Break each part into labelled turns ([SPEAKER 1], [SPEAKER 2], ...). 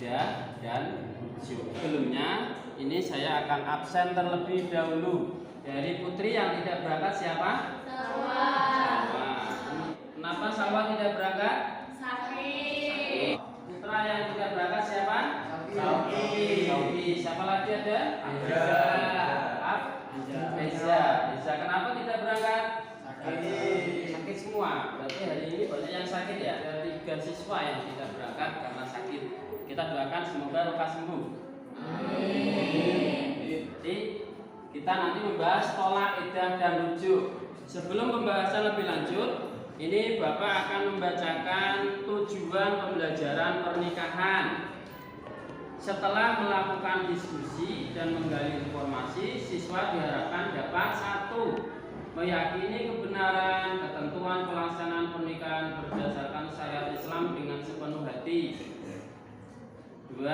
[SPEAKER 1] iddah dan rujuk. Sebelumnya ini saya akan absen terlebih dahulu. Dari putri yang tidak berangkat siapa? Sawah. Kenapa Sawah tidak berangkat? Sakit. Putra yang tidak berangkat siapa? Sauki. Siapa lagi ada? Eza. Kenapa tidak berangkat? Sakit semua. Berarti hari ini banyak yang sakit ya. Ada 3 siswa yang tidak berangkat karena sakit. Kita doakan semoga lekas sembuh. Jadi kita nanti membahas tolak, iddah dan rujuk. Sebelum pembahasan lebih lanjut, ini Bapak akan membacakan tujuan pembelajaran pernikahan. Setelah melakukan diskusi dan menggali informasi, siswa diharapkan dapat 1. Meyakini kebenaran ketentuan pelaksanaan pernikahan berdasarkan syariat Islam dengan sepenuh hati. 2.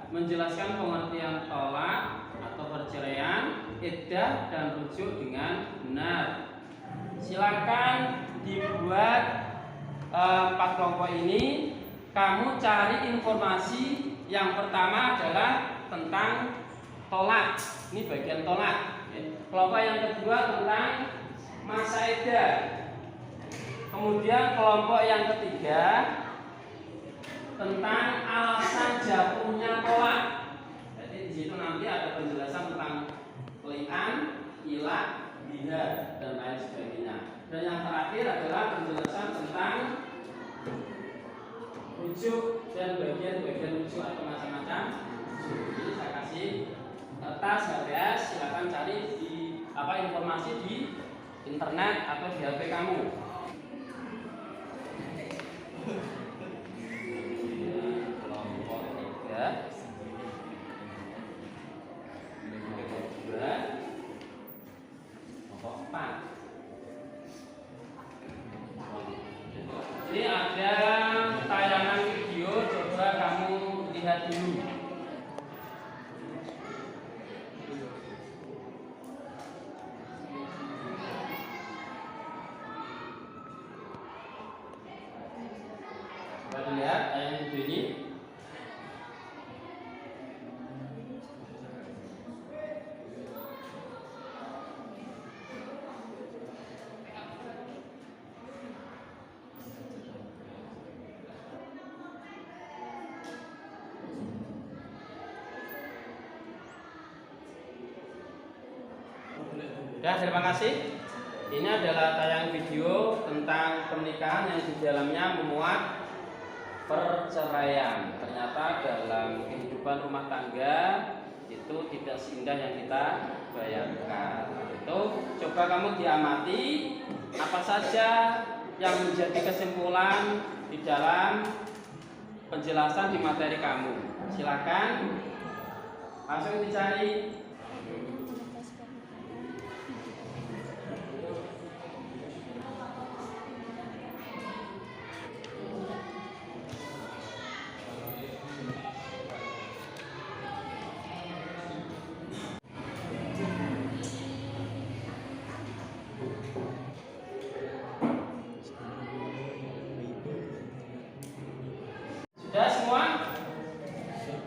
[SPEAKER 1] Menjelaskan pengertian tolak atau perceraian, iddah dan rujuk dengan benar. Silakan dibuat 4 kelompok ini. Kamu cari informasi. Yang pertama adalah tentang tolak. Ini bagian tolak. Kelompok yang kedua tentang masa iddah. Kemudian kelompok yang ketiga tentang alasan jatuhnya tolak. Jadi di situ nanti ada penjelasan tentang li'an, ilak, bihar dan lain sebagainya. Dan yang terakhir adalah penjelasan tentang rujuk dan bagian-bagian rujuk atau macam-macam. Jadi saya kasih kertas HBS, silakan cari di informasi di internet atau di HP kamu. Kelompok 3, kelompok 2, kelompok 4. Ini ada tayangan video, coba kamu lihat dulu. Coba dilihat tayangan video ini. Ya, terima kasih. Ini adalah tayangan video tentang pernikahan yang di dalamnya memuat perceraian. Ternyata dalam kehidupan rumah tangga itu tidak seindah yang kita bayangkan. Itu coba kamu diamati apa saja yang menjadi kesimpulan di dalam penjelasan di materi kamu. Silakan langsung dicari. Sudah semua?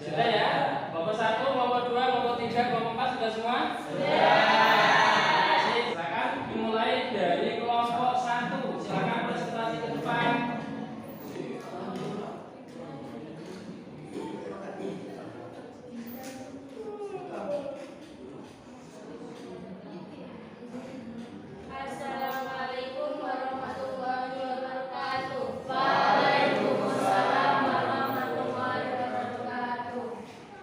[SPEAKER 1] Sudah ya? Kelompok 1, kelompok 2, kelompok 3, kelompok 4 sudah semua? Sudah. Silakan dimulai dari kelompok 1. Silakan presentasi ke depan.
[SPEAKER 2] Assalamualaikum warahmatullahi wabarakatuh.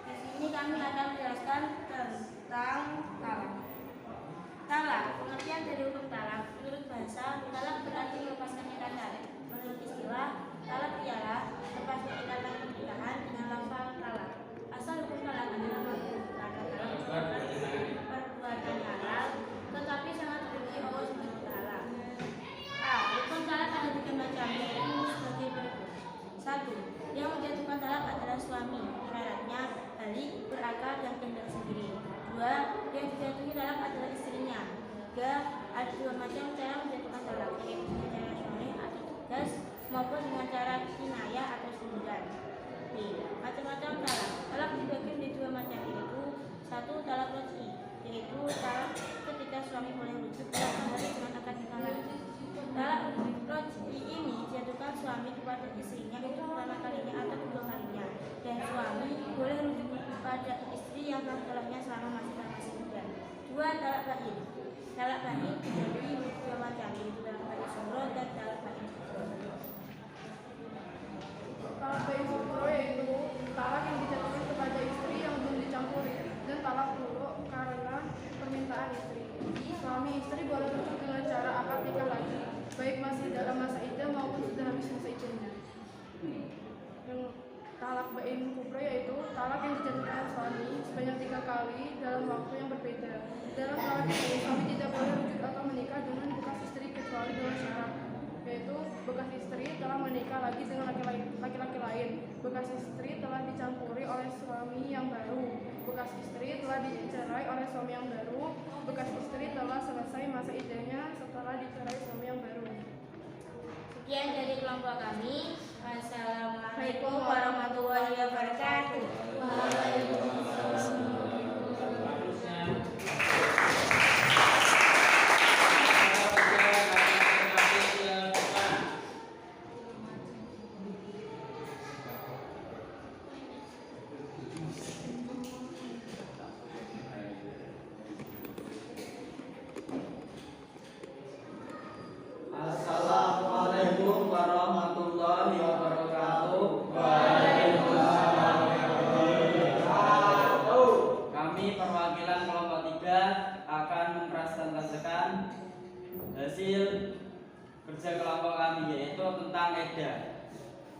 [SPEAKER 2] Di sini kami akan menjelaskan tentang talak. Talak, pengertian dari hukum talak. Menurut bahasa, talak berarti melepaskan ikatan talak. Menurut istilah, talak ialah lepasnya ikatan pernikahan dengan lafal talak. Asal hukum talak adalah perbuatan halal, tetapi sangat dibenci Allah Subhanahu wa Ta'ala. A. Hukum talak ada 3 macam, yaitu sebagai berikut. 1. Yang menjatuhkan talak adalah suami. Syaratnya balik, berakal, dan kendali sendiri. 2. Yang dijatuhi talak adalah istrinya. 3. Ada 2 macam cara menjatuhkan talak, yaitu dengan cara syar'i atau tegas maupun dengan cara kinayah atau sindiran. B. Macam-macam talak. Talak dibagi menjadi dua macam, yaitu satu talak roj'i, yaitu talak ketika suami boleh rujuk dalam kembali dengan akad nikah lagi. Talak roj'i ini dijatuhkan suami kepada istrinya untuk pertama kalinya atau kedua kalinya, dan suami boleh rujuk pada istri yang telah talaknya selama masih muda. Dua talak bain. Talak bain dibagi dua macam, yaitu talak bain sugro dan talak bain kubro.
[SPEAKER 3] Talak bain sugro yaitu talak yang dijatuhkan kepada istri yang belum dicampuri, dan talak kubro karena permintaan istri. Suami istri boleh rujuk dengan cara akad nikah lagi, baik masih dalam masa iddah maupun sudah habis masa iddahnya. Yang talak bain kubro yaitu talak yang dijatuhkan suami sebanyak 3 kali dalam waktu yang berbeda. Dalam talak ini suami tidak boleh rujuk atau menikah dengan bekas istri kecuali dengan syarat, yaitu bekas istri telah menikah lagi dengan laki-laki lain, bekas istri telah dicampuri oleh suami yang baru, bekas istri telah dicerai oleh suami yang baru, bekas istri telah selesai masa iddahnya setelah dicerai suami yang baru.
[SPEAKER 2] Sekian dari kelompok kami. Wassalamualaikum warahmatullahi wabarakatuh. Waalaikumsalam.
[SPEAKER 4] Assalamualaikum warahmatullahi wabarakatuh. Kami perwakilan kelompok 3 akan mempresentasikan hasil kerja kelompok kami, yaitu tentang edah.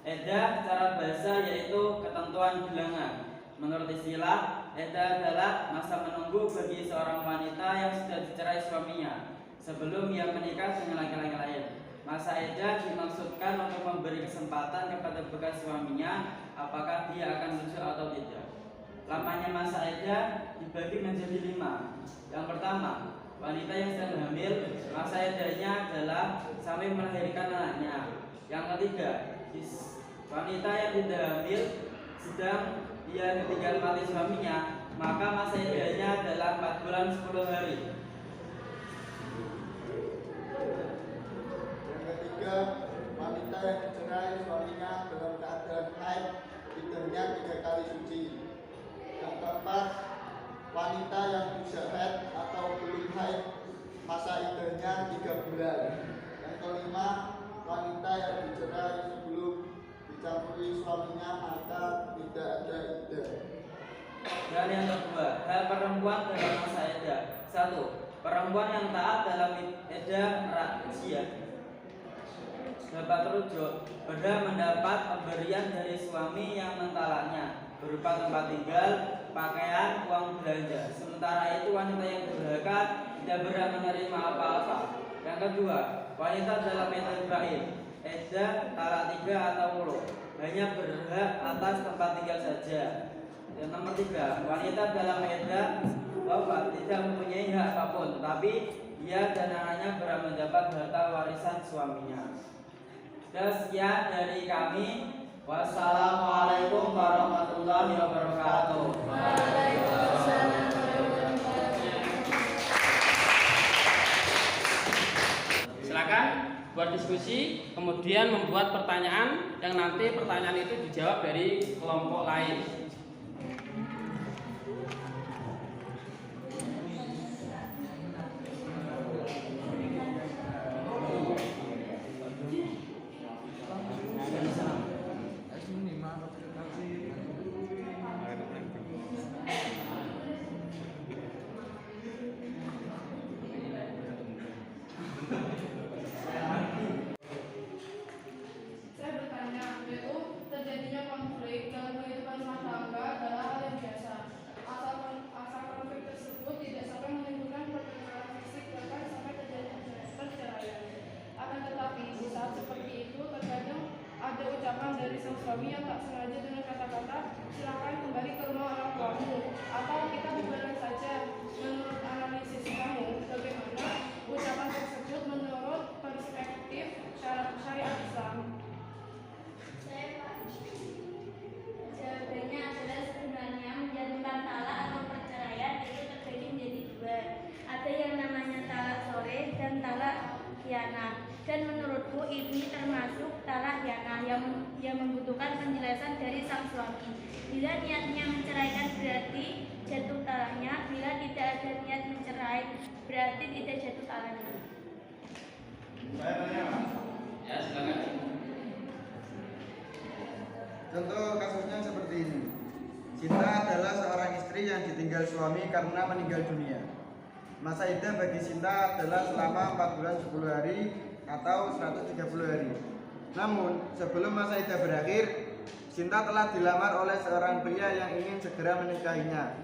[SPEAKER 4] Edah secara bahasa yaitu ketentuan bilangan. Menurut istilah, edah adalah masa menunggu bagi seorang wanita yang sudah dicerai suaminya sebelum ia menikah dengan laki-laki lain. Masa edah dimaksudkan untuk memberi kesempatan kepada bekas suaminya apakah dia akan rujuk atau tidak. Lamanya masa edah dibagi menjadi 5. Yang pertama, wanita yang sedang hamil, masa edahnya adalah sampai melahirkan anaknya. Yang ketiga, wanita yang tidak hamil sedang ia ditinggal mati suaminya, maka masa edahnya adalah 4 bulan 10 hari.
[SPEAKER 5] Yang ketiga, wanita yang dicerai suaminya dalam keadaan haid, iddahnya 3 kali suci. Yang keempat, wanita yang tidak haid atau belum haid, masa iddahnya 3 bulan. Yang kelima, wanita yang dicerai sebelum dicampuri suaminya maka tidak ada iddah.
[SPEAKER 4] Dan yang kedua, hal perempuan dalam masa edah. 1. Perempuan yang taat dalam edah raj'iyah dapat rujuk pada mendapat pemberian dari suami yang mentalaknya berupa tempat tinggal, pakaian, uang belanja. Sementara itu wanita yang durhaka tidak berhak menerima apa-apa. Yang kedua, wanita dalam edah bain, edah talak 3 atau mulu, hanya berhak atas tempat tinggal saja. Yang nomor 3, wanita dalam edah wafat tidak mempunyai hak apapun, tetapi ia dan anaknya berhak mendapat harta warisan suaminya. Dan sekian dari kami. Wassalamualaikum warahmatullahi wabarakatuh.
[SPEAKER 1] Silakan buat diskusi, kemudian membuat pertanyaan yang nanti pertanyaan itu dijawab dari kelompok lain.
[SPEAKER 3] Saya bertanya, yaitu terjadinya konflik dalam kehidupan rumah tangga adalah hal yang biasa. Asal konflik tersebut tidak sampai menimbulkan pertengkaran fisik bahkan sampai terjadi perceraian. Akan tetapi di saat seperti itu terkadang ada ucapan dari sang suami yang tak sengaja dengan kata-kata silakan kembali ke rumah orang tuamu, atau kita bubarkan saja. Menurut analisis kamu, bagaimana ucapan tersebut menurut perspektif syariat Islam?
[SPEAKER 2] khianah. Dan menurutku ini termasuk talak khianah yang membutuhkan penjelasan dari sang suami. Bila niatnya menceraikan berarti jatuh talaknya, bila tidak ada niat mencerai berarti tidak jatuh talaknya.
[SPEAKER 5] Saya tanya, Pak.
[SPEAKER 1] Ya, silakan.
[SPEAKER 6] Contoh kasusnya seperti ini. Cinta adalah seorang istri yang ditinggal suami karena meninggal dunia. Masa iddah bagi Cinta adalah selama 4 bulan 10 hari atau 130 hari. Namun, sebelum masa iddah berakhir, Cinta telah dilamar oleh seorang pria yang ingin segera menikahinya.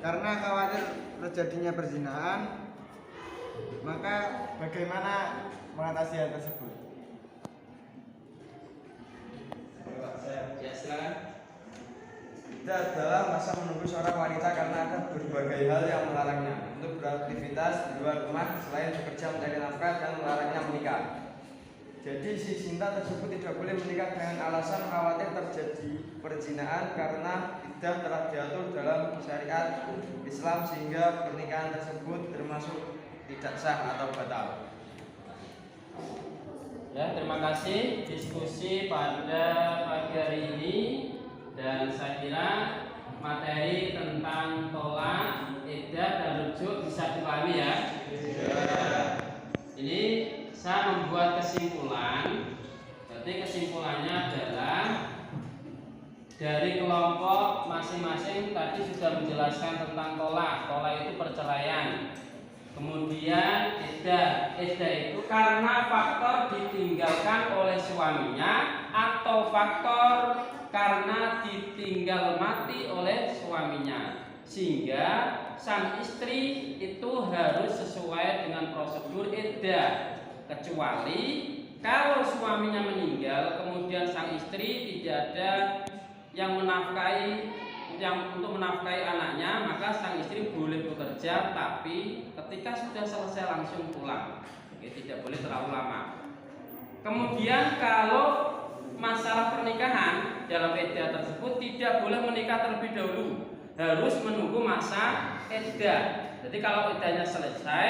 [SPEAKER 6] Karena khawatir terjadinya perzinahan, maka bagaimana mengatasi hal tersebut?
[SPEAKER 1] Ya, silakan.
[SPEAKER 6] Iddah adalah masa menunggu seorang wanita karena ada berbagai hal yang melarangnya untuk beraktivitas di luar rumah selain bekerja mencari nafkah dan melarangnya menikah. Jadi si Cinta tersebut tidak boleh menikah dengan alasan khawatir terjadi perzinahan karena iddah telah diatur dalam syariat Islam sehingga pernikahan tersebut termasuk tidak sah atau batal.
[SPEAKER 1] Ya, terima kasih diskusi pada pagi hari ini, dan saya kira materi tentang tolak, iddah dan rujuk bisa dipahami ya. Ini saya membuat kesimpulan. Berarti kesimpulannya adalah dari kelompok masing-masing tadi sudah menjelaskan tentang tolak. Tolak itu perceraian. Kemudian iddah itu karena faktor ditinggalkan oleh suaminya atau faktor karena ditinggal mati oleh suaminya, sehingga sang istri itu harus sesuai dengan prosedur iddah, kecuali kalau suaminya meninggal kemudian sang istri tidak ada yang untuk menafkahi anaknya, maka sang istri boleh bekerja, tapi ketika sudah selesai langsung pulang. Oke, tidak boleh terlalu lama. Kemudian kalau masalah pernikahan dalam iddah tersebut tidak boleh menikah terlebih dahulu, harus menunggu masa iddah. Jadi kalau iddahnya selesai,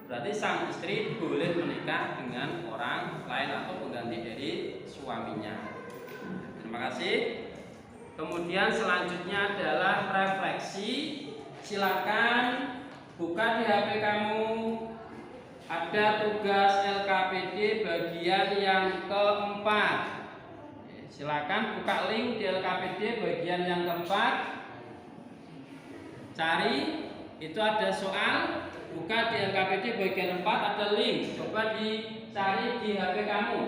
[SPEAKER 1] berarti sang istri boleh menikah dengan orang lain atau pengganti dari suaminya. Terima kasih. Kemudian selanjutnya adalah refleksi. Silakan buka di HP kamu. Ada tugas LKPD bagian yang keempat. Silakan buka link di LKPD bagian yang keempat. Cari, itu ada soal. Buka di LKPD bagian 4 ada link. Coba dicari di HP kamu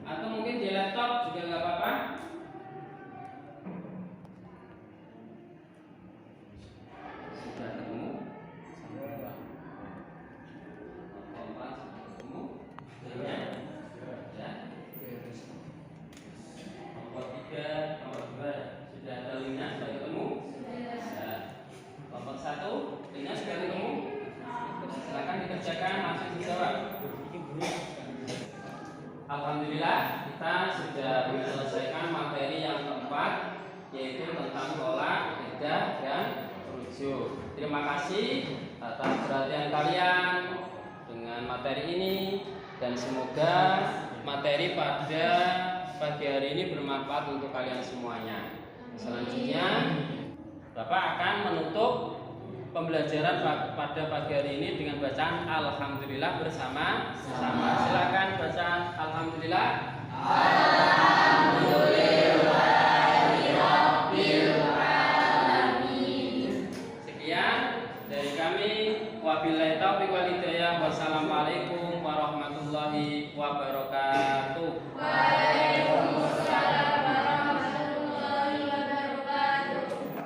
[SPEAKER 1] atau mungkin di laptop juga nggak apa-apa. Sudah ketemu? Nomor 3, nomor 2 sudah ada linknya, sudah ketemu? Nomor 1 linknya sudah ketemu? Silakan dikerjakan, langsung dijawab. Alhamdulillah kita sudah menyelesaikan materi yang keempat, yaitu tentang tolak, iddah dan rujuk. Terima kasih atas perhatian kalian dengan materi ini, dan semoga materi pada pagi hari ini bermanfaat untuk kalian semuanya. Selanjutnya Bapak akan menutup pembelajaran pada pagi hari ini dengan bacaan Alhamdulillah bersama-sama. Silakan baca Alhamdulillah. Sekian dari kami. Wabillahi taufiq wal hidayah. Wassalamualaikum warahmatullahi wabarakatuh.